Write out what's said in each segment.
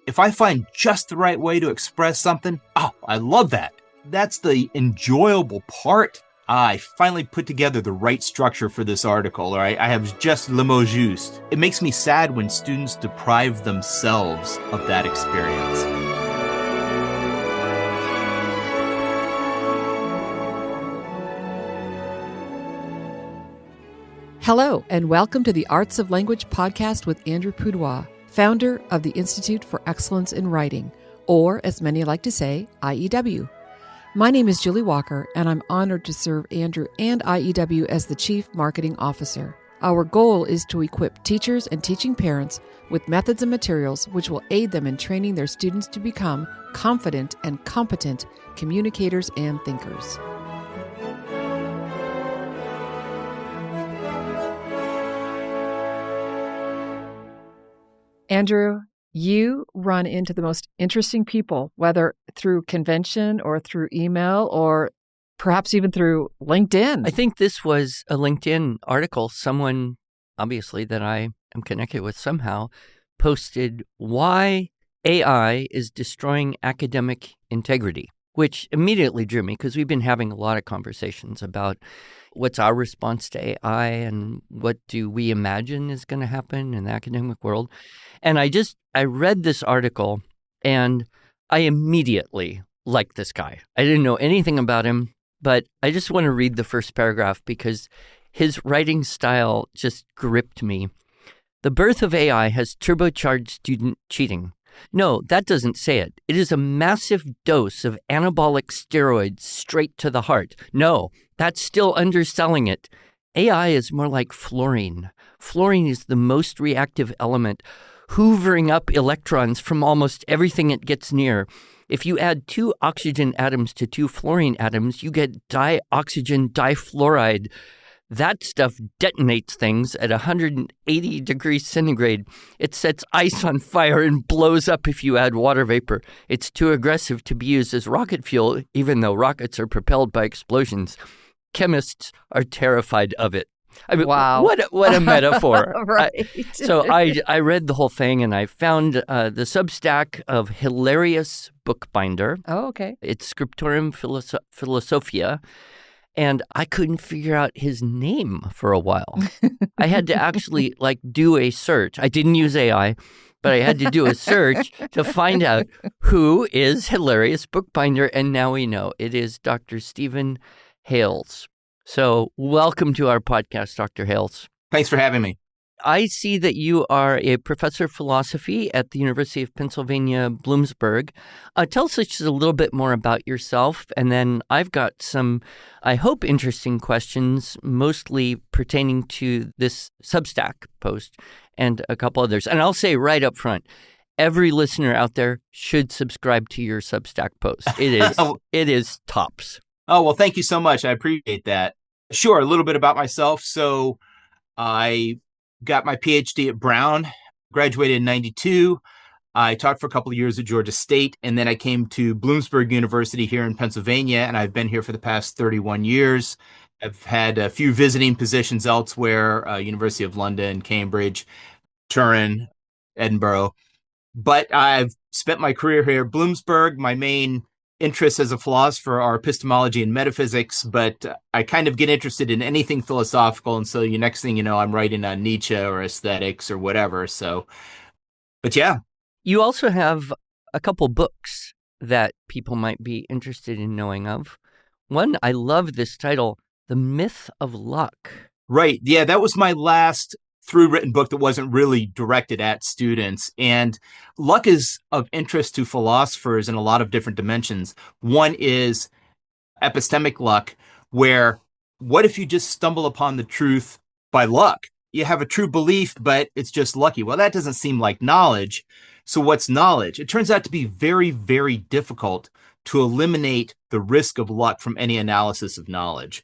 if I find just the right way to express something, I love that. That's the enjoyable part. I finally put together the right structure for this article, all right? I have just le mot juste. It makes me sad when students deprive themselves of that experience. Hello, and welcome to the Arts of Language podcast with Andrew Pudewa, founder of the Institute for Excellence in Writing, or as many like to say, IEW. My name is Julie Walker, and I'm honored to serve Andrew and IEW as the Chief Marketing Officer. Our goal is to equip teachers and teaching parents with methods and materials which will aid them in training their students to become confident and competent communicators and thinkers. Andrew, you run into the most interesting people, whether through convention or through email or perhaps even through LinkedIn. I think this was a LinkedIn article. Someone, obviously, that I am connected with somehow, posted why AI is destroying academic integrity, which immediately drew me because we've been having a lot of conversations about what's our response to AI and what do we imagine is going to happen in the academic world. And I read this article and I immediately liked this guy. I didn't know anything about him, but I just want to read the first paragraph because his writing style just gripped me. The birth of AI has turbocharged student cheating. No, that doesn't say it. It is a massive dose of anabolic steroids straight to the heart. No, that's still underselling it. AI is more like fluorine. Fluorine is the most reactive element, hoovering up electrons from almost everything it gets near. If you add 2 oxygen atoms to 2 fluorine atoms, you get dioxygen difluoride. That stuff detonates things at 180 degrees centigrade. It sets ice on fire and blows up if you add water vapor. It's too aggressive to be used as rocket fuel, even though rockets are propelled by explosions. Chemists are terrified of it. I mean, wow. What a metaphor. Right. I read the whole thing and I found the Substack of Hilarious Bookbinder. Oh, okay. It's Scriptorium Philosophia. And I couldn't figure out his name for a while. I had to actually do a search. I didn't use AI, but I had to do a search to find out who is Hilarious Bookbinder. And now we know it is Dr. Stephen Hales. So welcome to our podcast, Dr. Hales. Thanks for having me. I see that you are a professor of philosophy at the University of Pennsylvania, Bloomsburg. Tell us just a little bit more about yourself, and then I've got some, I hope, interesting questions, mostly pertaining to this Substack post and a couple others. And I'll say right up front, every listener out there should subscribe to your Substack post. It is tops. Oh, well, thank you so much. I appreciate that. Sure, a little bit about myself. So I got my PhD at Brown, graduated in 92. I taught for a couple of years at Georgia State, and then I came to Bloomsburg University here in Pennsylvania, and I've been here for the past 31 years. I've had a few visiting positions elsewhere, University of London, Cambridge, Turin, Edinburgh. But I've spent my career here at Bloomsburg. My main interests as a philosopher are epistemology and metaphysics, but I kind of get interested in anything philosophical. And so next thing you know, I'm writing on Nietzsche or aesthetics or whatever. So, but yeah. You also have a couple books that people might be interested in knowing of. One, I love this title, The Myth of Luck. Right. Yeah, that was my last through-written book that wasn't really directed at students. And luck is of interest to philosophers in a lot of different dimensions. One is epistemic luck, where what if you just stumble upon the truth by luck? You have a true belief, but it's just lucky. Well, that doesn't seem like knowledge. So what's knowledge? It turns out to be very, very difficult to eliminate the risk of luck from any analysis of knowledge.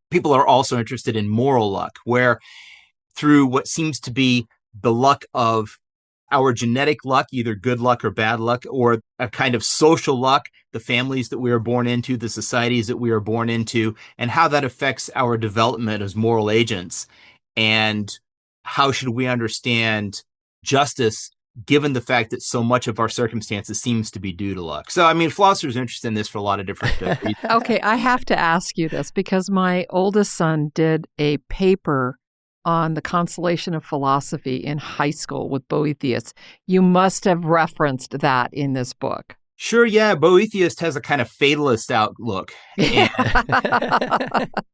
People are also interested in moral luck, where through what seems to be the luck of our genetic luck, either good luck or bad luck, or a kind of social luck, the families that we are born into, the societies that we are born into, and how that affects our development as moral agents. And how should we understand justice given the fact that so much of our circumstances seems to be due to luck. So, I mean, philosophers are interested in this for a lot of different reasons. Okay, I have to ask you this because my oldest son did a paper on the constellation of philosophy in high school with Boethius. You must have referenced that in this book. Sure, yeah. Boethius has a kind of fatalist outlook. And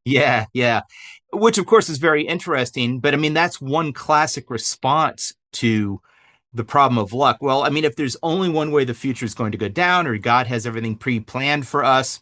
yeah. Which, of course, is very interesting. But I mean, that's one classic response to the problem of luck. Well, I mean, if there's only one way the future is going to go down, or God has everything pre-planned for us,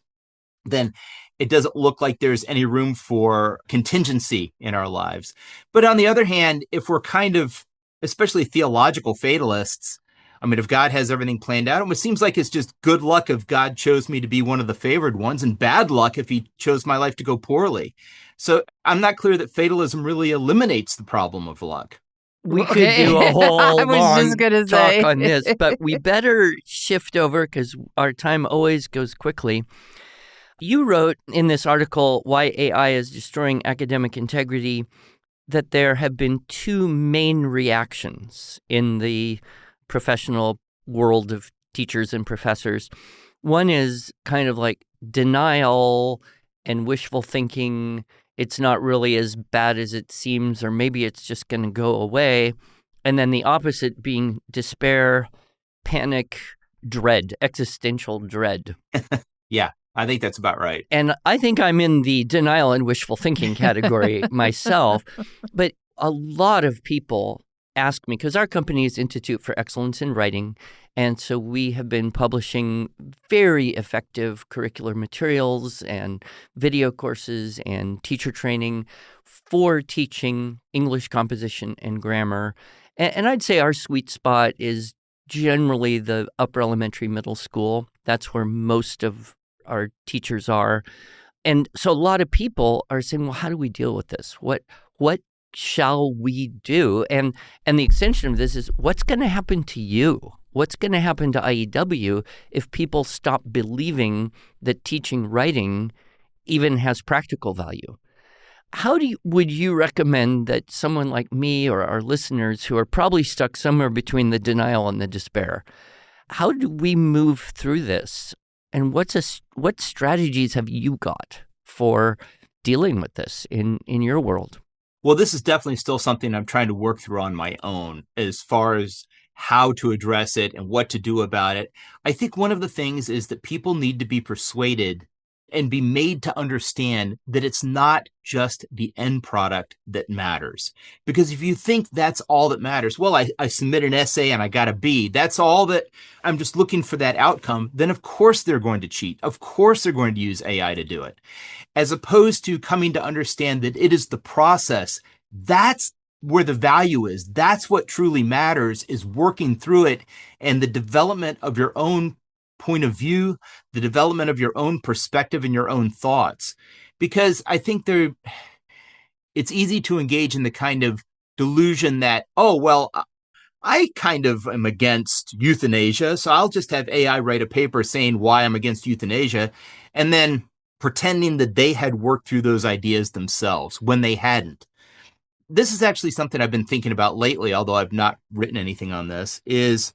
then it doesn't look like there's any room for contingency in our lives. But on the other hand, if we're kind of, especially theological fatalists, I mean, if God has everything planned out, it seems like it's just good luck if God chose me to be one of the favored ones, and bad luck if he chose my life to go poorly. So I'm not clear that fatalism really eliminates the problem of luck. We could do a whole I was long just gonna talk say. on this, but we better shift over because our time always goes quickly. You wrote in this article, Why AI is Destroying Academic Integrity, that there have been two main reactions in the professional world of teachers and professors. One is kind of like denial and wishful thinking. It's not really as bad as it seems, or maybe it's just going to go away. And then the opposite being despair, panic, dread, existential dread. Yeah, I think that's about right. And I think I'm in the denial and wishful thinking category myself. But a lot of people ask me, because our company is Institute for Excellence in Writing, and so we have been publishing very effective curricular materials and video courses and teacher training for teaching English composition and grammar. And I'd say our sweet spot is generally the upper elementary, middle school. That's where most of our teachers are. And so a lot of people are saying, well, how do we deal with this? What shall we do? And the extension of this is, what's going to happen to you? What's going to happen to IEW if people stop believing that teaching writing even has practical value? How would you recommend that someone like me or our listeners who are probably stuck somewhere between the denial and the despair, how do we move through this? And what strategies have you got for dealing with this in your world? Well, this is definitely still something I'm trying to work through on my own as far as how to address it and what to do about it. I think one of the things is that people need to be persuaded and be made to understand that it's not just the end product that matters. Because if you think that's all that matters, well, I submit an essay and I got a B, that's all that I'm just looking for that outcome, then of course they're going to cheat. Of course they're going to use AI to do it. As opposed to coming to understand that it is the process. That's where the value is. That's what truly matters, is working through it and the development of your own point of view, the development of your own perspective and your own thoughts. Because I think it's easy to engage in the kind of delusion that, oh, well, I kind of am against euthanasia, so I'll just have AI write a paper saying why I'm against euthanasia, and then pretending that they had worked through those ideas themselves when they hadn't. This is actually something I've been thinking about lately, although I've not written anything on this, is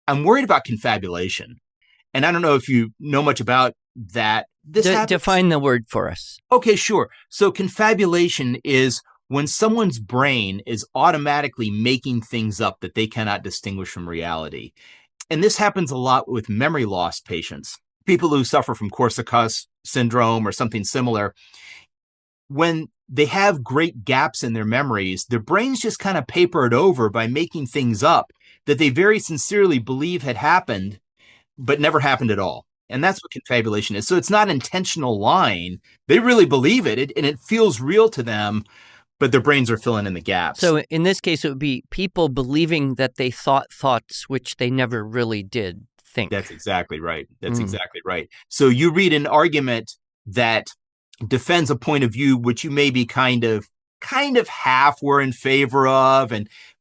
I'm worried about confabulation. And I don't know if you know much about that. Define the word for us. Okay, sure. So confabulation is when someone's brain is automatically making things up that they cannot distinguish from reality. And this happens a lot with memory loss patients, people who suffer from Korsakoff syndrome or something similar. When they have great gaps in their memories, their brains just kind of paper it over by making things up that they very sincerely believe had happened, but never happened at all. And that's what confabulation is. So it's not intentional lying. They really believe it, and it feels real to them, but their brains are filling in the gaps. So in this case, it would be people believing that they thought thoughts which they never really did think. That's exactly right. Exactly right. So you read an argument that defends a point of view which you maybe kind of half were in favor of,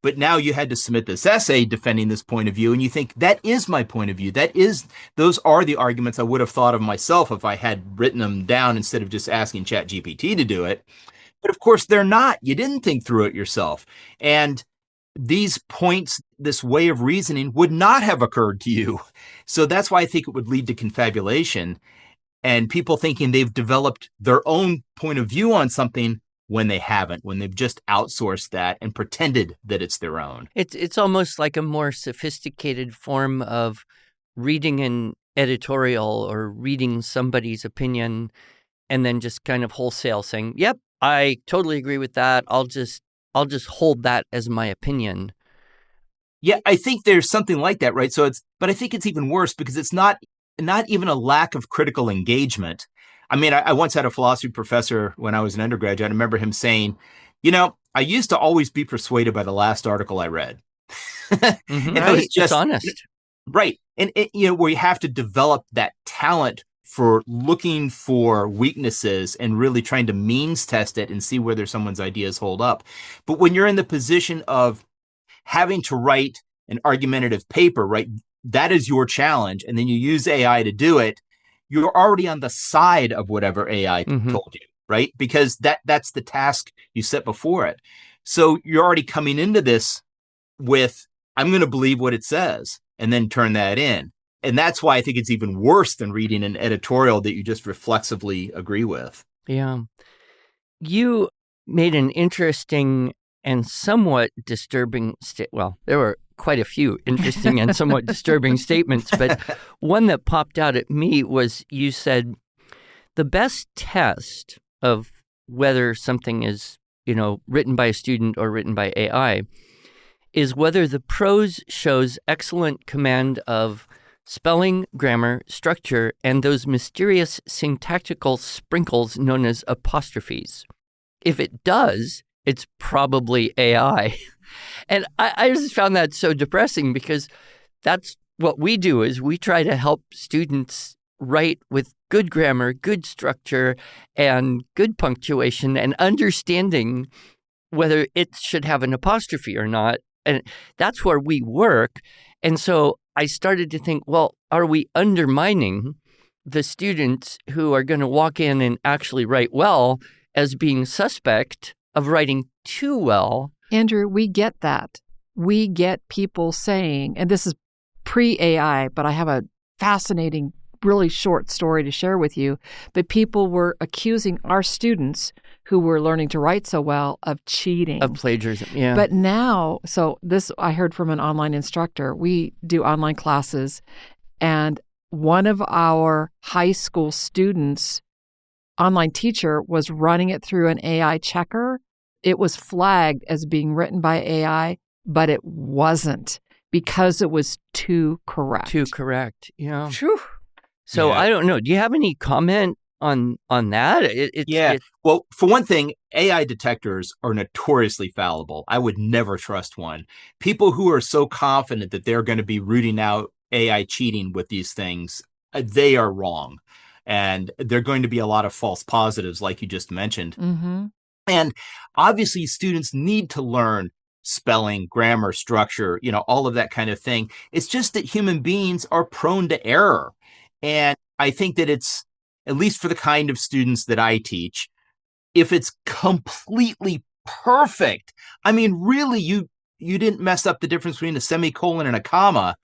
but now you had to submit this essay defending this point of view, and you think, that is my point of view. Those are the arguments I would have thought of myself if I had written them down instead of just asking ChatGPT to do it. But of course they're not. You didn't think through it yourself. And these points this way of reasoning would not have occurred to you. So that's why I think it would lead to confabulation and people thinking they've developed their own point of view on something when they haven't, when they've just outsourced that and pretended that it's their own. It's almost like a more sophisticated form of reading an editorial or reading somebody's opinion and then just kind of wholesale saying, yep, I totally agree with that. I'll just hold that as my opinion. Yeah, I think there's something like that, right? But I think it's even worse because it's not even a lack of critical engagement. I mean, I once had a philosophy professor when I was an undergraduate. I remember him saying, I used to always be persuaded by the last article I read. Mm-hmm. Right. It's honest. Right. And, where you have to develop that talent for looking for weaknesses and really trying to means test it and see whether someone's ideas hold up. But when you're in the position of having to write an argumentative paper, right, that is your challenge. And then you use AI to do it. You're already on the side of whatever AI told you, right? Because that's the task you set before it. So you're already coming into this with, I'm going to believe what it says and then turn that in. And that's why I think it's even worse than reading an editorial that you just reflexively agree with. Yeah. You made an interesting and somewhat disturbing well, there were quite a few interesting and somewhat disturbing statements, but one that popped out at me was you said the best test of whether something is, written by a student or written by AI is whether the prose shows excellent command of spelling, grammar, structure, and those mysterious syntactical sprinkles known as apostrophes. If it does, it's probably AI. And I just found that so depressing because that's what we do is we try to help students write with good grammar, good structure, and good punctuation and understanding whether it should have an apostrophe or not. And that's where we work. And so I started to think, well, are we undermining the students who are going to walk in and actually write well as being suspect of writing too well? Andrew, we get that. We get people saying, and this is pre-AI, but I have a fascinating, really short story to share with you, but people were accusing our students who were learning to write so well of cheating. Of plagiarism, yeah. But now, so this I heard from an online instructor. We do online classes, and one of our high school students' online teacher was running it through an AI checker. It was flagged as being written by AI, but it wasn't because it was too correct. Too correct, yeah. Phew. So Yeah. I don't know. Do you have any comment on that? Well, for one thing, AI detectors are notoriously fallible. I would never trust one. People who are so confident that they're going to be rooting out AI cheating with these things, they are wrong. And there are going to be a lot of false positives, like you just mentioned. Mm-hmm. And obviously, students need to learn spelling, grammar, structure, all of that kind of thing. It's just that human beings are prone to error. And I think that it's, at least for the kind of students that I teach, if it's completely perfect, I mean, really, you didn't mess up the difference between a semicolon and a comma.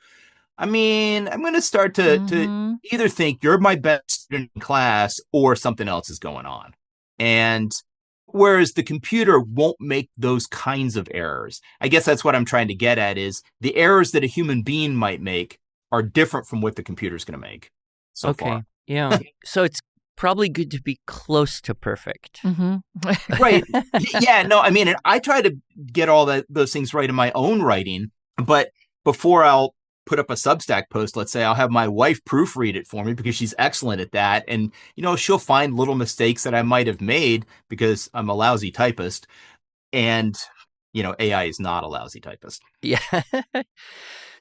I mean, I'm going to start to either think you're my best student in class or something else is going on. And whereas the computer won't make those kinds of errors. I guess that's what I'm trying to get at is the errors that a human being might make are different from what the computer's going to make so far. Yeah. So it's probably good to be close to perfect. Mm-hmm. Right. Yeah. No, I mean, I try to get all those things right in my own writing, but before I'll put up a Substack post, let's say I'll have my wife proofread it for me because she's excellent at that. And, she'll find little mistakes that I might have made because I'm a lousy typist. And, AI is not a lousy typist. Yeah.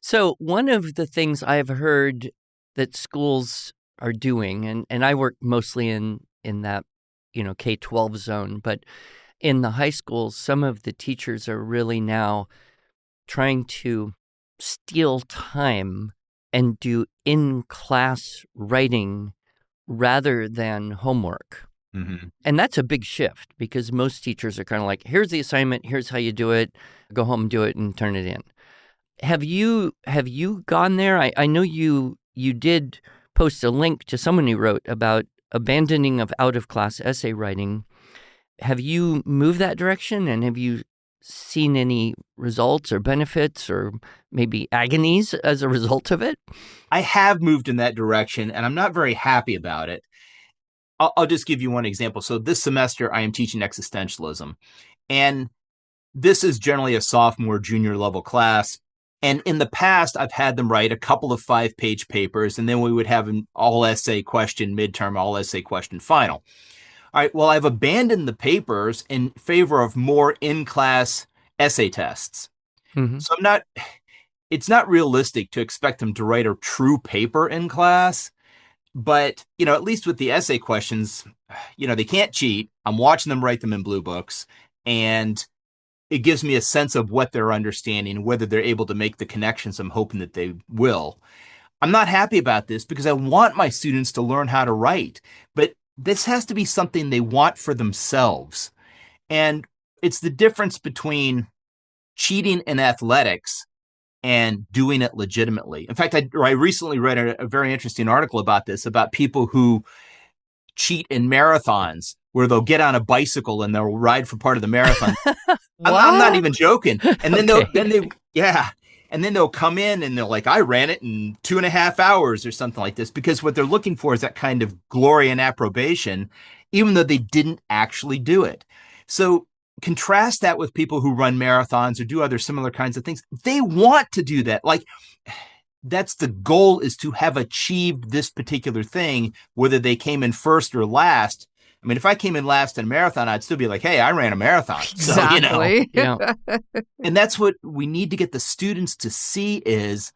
So one of the things I've heard that schools are doing, and I work mostly in that, K-12 zone, but in the high schools, some of the teachers are really now trying to steal time and do in-class writing rather than homework. Mm-hmm. And that's a big shift because most teachers are kind of like, here's the assignment, here's how you do it, go home, do it, and turn it in. Have you gone there? I know you did post a link to someone who wrote about abandoning of out-of-class essay writing. Have you moved that direction, and have you seen any results or benefits or maybe agonies as a result of it? I have moved in that direction, and I'm not very happy about it. I'll just give you one example. So this semester, I am teaching existentialism, and this is generally a sophomore, junior level class. And in the past, I've had them write a couple of 5-page papers, and then we would have an all essay question midterm, all essay question final. All right, well, I've abandoned the papers in favor of more in-class essay tests. Mm-hmm. So it's not realistic to expect them to write a true paper in class. But, at least with the essay questions, they can't cheat. I'm watching them write them in blue books, and it gives me a sense of what they're understanding, whether they're able to make the connections I'm hoping that they will. I'm not happy about this because I want my students to learn how to write, but this has to be something they want for themselves. And it's the difference between cheating in athletics and doing it legitimately. In fact, I recently read a very interesting article about this, about people who cheat in marathons, where they'll get on a bicycle and they'll ride for part of the marathon. I'm not even joking. And then and then they'll come in and they're like, I ran it in 2.5 hours or something like this, because what they're looking for is that kind of glory and approbation, even though they didn't actually do it. So contrast that with people who run marathons or do other similar kinds of things. They want to do that. Like, that's the goal, is to have achieved this particular thing, whether they came in first or last. I mean, if I came in last in a marathon, I'd still be like, hey, I ran a marathon. Exactly. Yeah. And that's what we need to get the students to see, is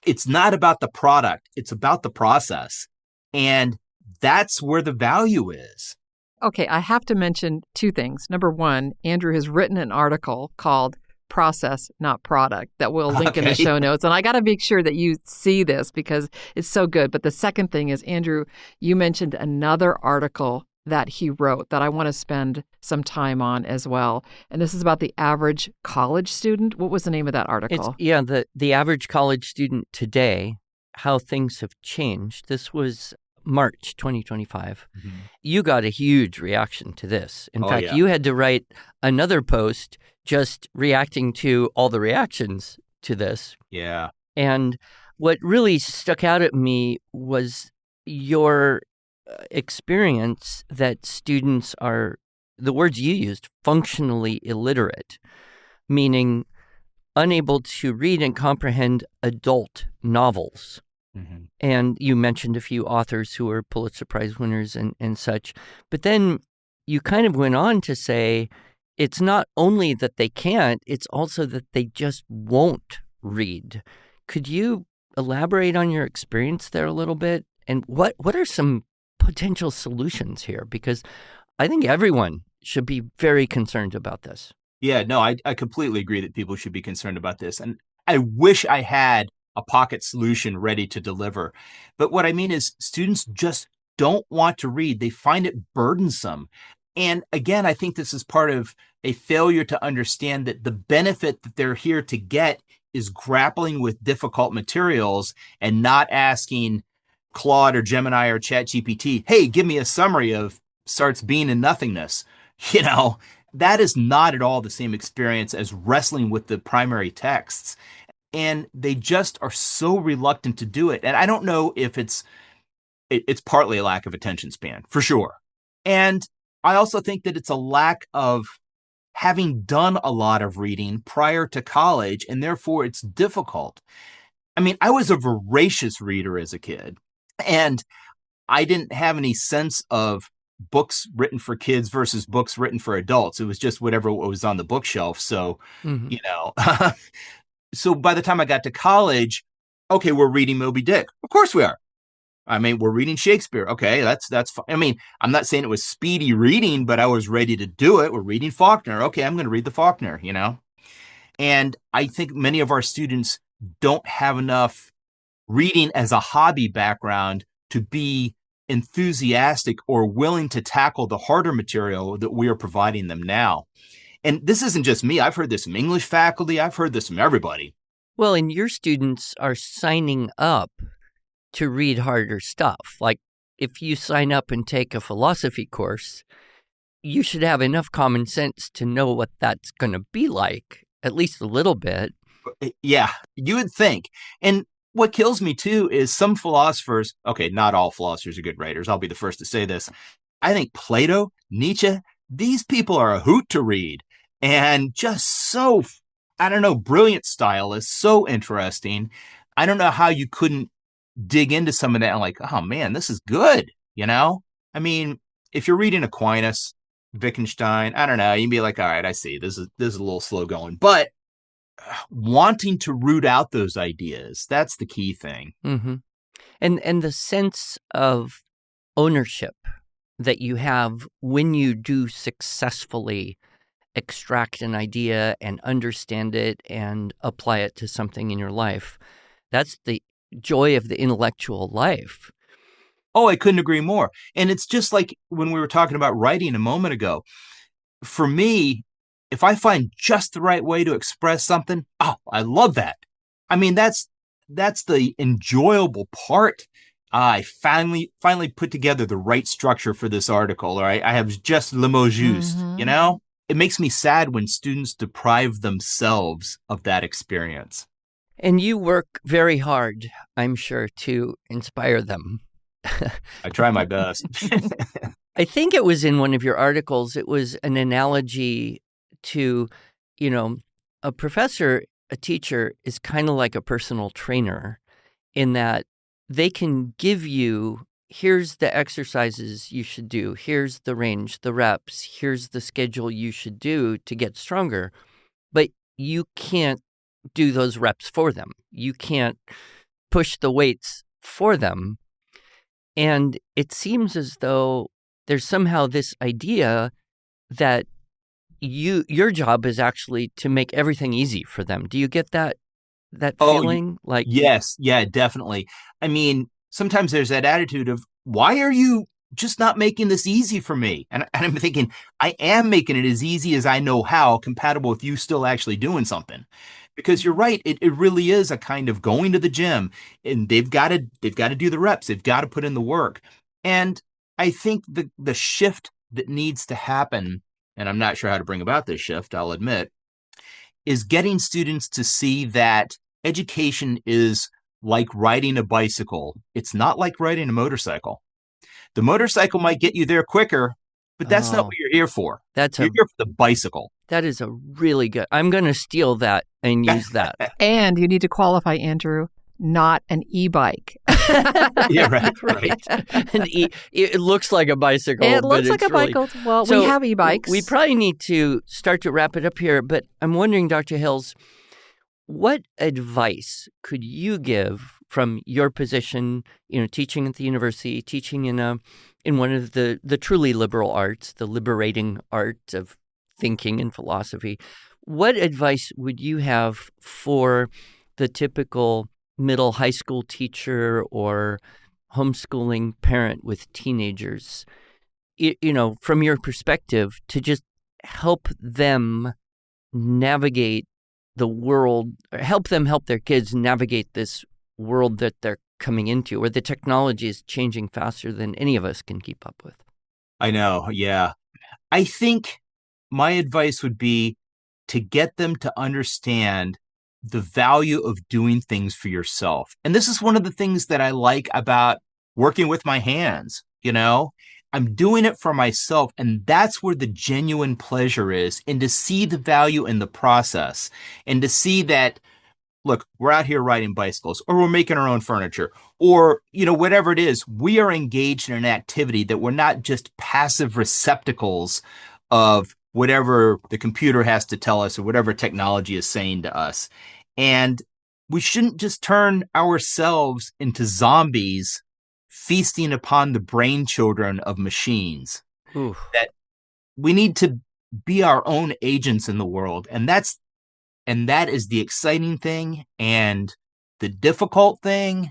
it's not about the product. It's about the process. And that's where the value is. Okay, I have to mention two things. Number one, Andrew has written an article called Process, Not Product, that we'll link in the show notes. And I got to make sure that you see this because it's so good. But the second thing is, Andrew, you mentioned another article that he wrote that I want to spend some time on as well. And this is about the average college student. What was the name of that article? The average college student today, how things have changed. This was March 2025. Mm-hmm. You got a huge reaction to this. In fact, you had to write another post just reacting to all the reactions to this. Yeah. And what really stuck out at me was your experience that students are, the words you used, functionally illiterate, meaning unable to read and comprehend adult novels. Mm-hmm. And you mentioned a few authors who are Pulitzer Prize winners and such. But then you kind of went on to say it's not only that they can't, it's also that they just won't read. Could you elaborate on your experience there a little bit? And what are some potential solutions here? Because I think everyone should be very concerned about this. Yeah, no, I completely agree that people should be concerned about this. And I wish I had a pocket solution ready to deliver. But what I mean is, students just don't want to read. They find it burdensome. And again, I think this is part of a failure to understand that the benefit that they're here to get is grappling with difficult materials and not asking Claude or Gemini or ChatGPT, hey, give me a summary of Sartre's Being and Nothingness. That is not at all the same experience as wrestling with the primary texts. And they just are so reluctant to do it. And I don't know if it's partly a lack of attention span, for sure. And I also think that it's a lack of having done a lot of reading prior to college, and therefore it's difficult. I mean, I was a voracious reader as a kid, and I didn't have any sense of books written for kids versus books written for adults. It was just whatever was on the bookshelf. So, so by the time I got to college, okay, we're reading Moby Dick. Of course we are. I mean, we're reading Shakespeare. Okay, that's fine. I mean, I'm not saying it was speedy reading, but I was ready to do it. We're reading Faulkner. Okay, I'm going to read the Faulkner, And I think many of our students don't have enough reading as a hobby background to be enthusiastic or willing to tackle the harder material that we are providing them now. And this isn't just me. I've heard this from English faculty. I've heard this from everybody. Well, and your students are signing up to read harder stuff. Like if you sign up and take a philosophy course, you should have enough common sense to know what that's going to be like, at least a little bit. Yeah, you would think. And what kills me too is some philosophers, okay, not all philosophers are good writers. I'll be the first to say this. I think Plato, Nietzsche, these people are a hoot to read and just so, I don't know, brilliant stylists, so interesting. I don't know how you couldn't dig into some of that and like, oh man, this is good. You know, I mean, if you're reading Aquinas, Wittgenstein, I don't know, you'd be like, all right, I see this is a little slow going, but wanting to root out those ideas, that's the key thing. Mm-hmm. And the sense of ownership that you have when you do successfully extract an idea and understand it and apply it to something in your life. That's the joy of the intellectual life. Oh, I couldn't agree more. And it's just like when we were talking about writing a moment ago. For me, if I find just the right way to express something, oh, I love that. I mean, that's the enjoyable part. I finally put together the right structure for this article. All right, I have just le mot juste. You know, it makes me sad when students deprive themselves of that experience. And you work very hard, I'm sure, to inspire them. I try my best. I think it was in one of your articles, it was an analogy to, a professor, a teacher is kind of like a personal trainer in that they can give you, here's the exercises you should do, here's the range, the reps, here's the schedule you should do to get stronger, but you can't do those reps for them. You can't push the weights for them. And it seems as though there's somehow this idea that your job is actually to make everything easy for them. Do you get that feeling? Like, yes, yeah, definitely. I mean, sometimes there's that attitude of, why are you just not making this easy for me? And I'm thinking, I am making it as easy as I know how, compatible with you still actually doing something. Because you're right, it really is a kind of going to the gym, and they've got to do the reps, they've got to put in the work. And I think the shift that needs to happen, and I'm not sure how to bring about this shift, I'll admit, is getting students to see that education is like riding a bicycle. It's not like riding a motorcycle. The motorcycle might get you there quicker, but that's not what you're here for. You're here for the bicycle. That is a really good. I'm going to steal that and use that. And you need to qualify, Andrew, not an e-bike. Yeah, right. It looks like a bicycle. It looks like a bicycle. Well, we have e-bikes. We probably need to start to wrap it up here, but I'm wondering, Dr. Hales, what advice could you give from your position, teaching at the university, teaching in one of the truly liberal arts, the liberating art of thinking and philosophy? What advice would you have for the typical middle high school teacher or homeschooling parent with teenagers, from your perspective, to just help them navigate the world, or help their kids navigate this world that they're coming into, where the technology is changing faster than any of us can keep up with? I know, yeah. I think my advice would be to get them to understand the value of doing things for yourself. And this is one of the things that I like about working with my hands. I'm doing it for myself, and that's where the genuine pleasure is, and to see the value in the process, and to see that, look, we're out here riding bicycles, or we're making our own furniture, or, whatever it is, we are engaged in an activity that we're not just passive receptacles of whatever the computer has to tell us or whatever technology is saying to us. And we shouldn't just turn ourselves into zombies feasting upon the brain children of machines. Oof. That we need to be our own agents in the world. And that is the exciting thing, and the difficult thing,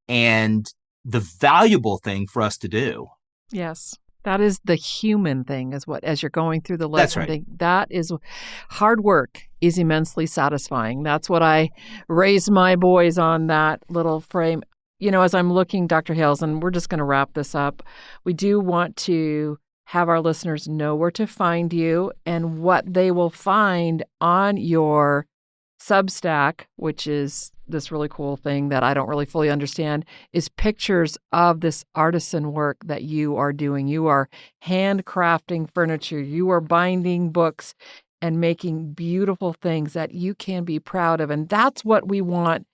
and the valuable thing for us to do. Yes. That is the human thing, is what, as you're going through the lesson. That's right. That is, hard work is immensely satisfying. That's what I raised my boys on, that little frame. As I'm looking, Dr. Hales, and we're just going to wrap this up, we do want to have our listeners know where to find you, and what they will find on your Substack, which is this really cool thing that I don't really fully understand, is pictures of this artisan work that you are doing. You are handcrafting furniture. You are binding books and making beautiful things that you can be proud of. And that's what we want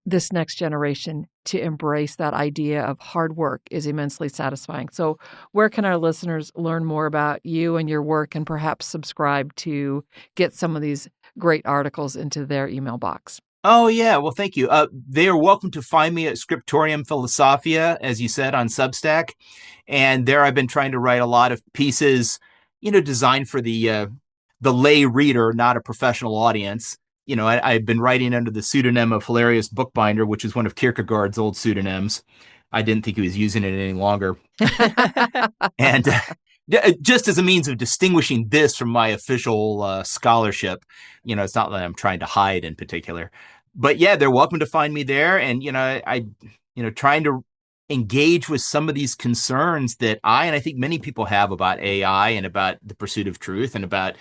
this next generation to embrace, that idea of hard work is immensely satisfying. So where can our listeners learn more about you and your work, and perhaps subscribe to get some of these great articles into their email box? Oh, yeah. Well, thank you. They are welcome to find me at Scriptorium Philosophia, as you said, on Substack. And there I've been trying to write a lot of pieces, designed for the lay reader, not a professional audience. I've been writing under the pseudonym of Hilarious Bookbinder, which is one of Kierkegaard's old pseudonyms. I didn't think he was using it any longer. And just as a means of distinguishing this from my official scholarship, it's not that I'm trying to hide in particular. But yeah, they're welcome to find me there. And, trying to engage with some of these concerns that I think many people have about AI and about the pursuit of truth, and about,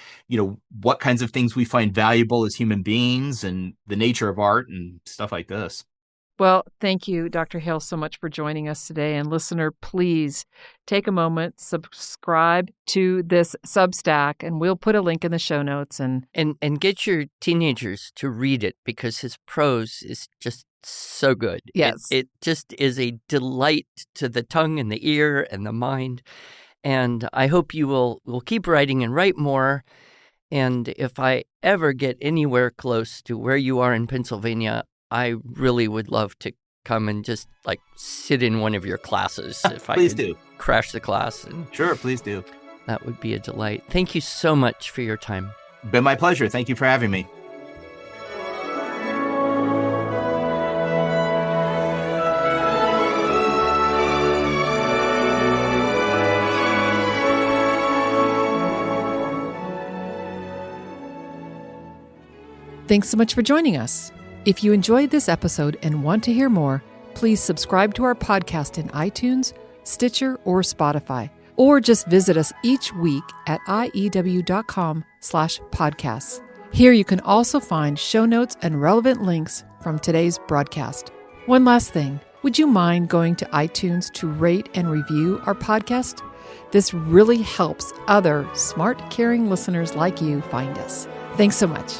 what kinds of things we find valuable as human beings, and the nature of art and stuff like this. Well, thank you, Dr. Hales, so much for joining us today. And listener, please take a moment, subscribe to this Substack, and we'll put a link in the show notes. And get your teenagers to read it, because his prose is just so good. Yes. It just is a delight to the tongue and the ear and the mind. And I hope you will keep writing and write more. And if I ever get anywhere close to where you are in Pennsylvania, I really would love to come and just sit in one of your classes. If Please I do. Crash the class. Sure, please do. That would be a delight. Thank you so much for your time. Been my pleasure. Thank you for having me. thanks so much for joining us. If you enjoyed this episode and want to hear more, please subscribe to our podcast in iTunes, Stitcher, or Spotify, or just visit us each week at iew.com/podcasts. Here you can also find show notes and relevant links from today's broadcast. One last thing, would you mind going to iTunes to rate and review our podcast? This really helps other smart, caring listeners like you find us. Thanks so much.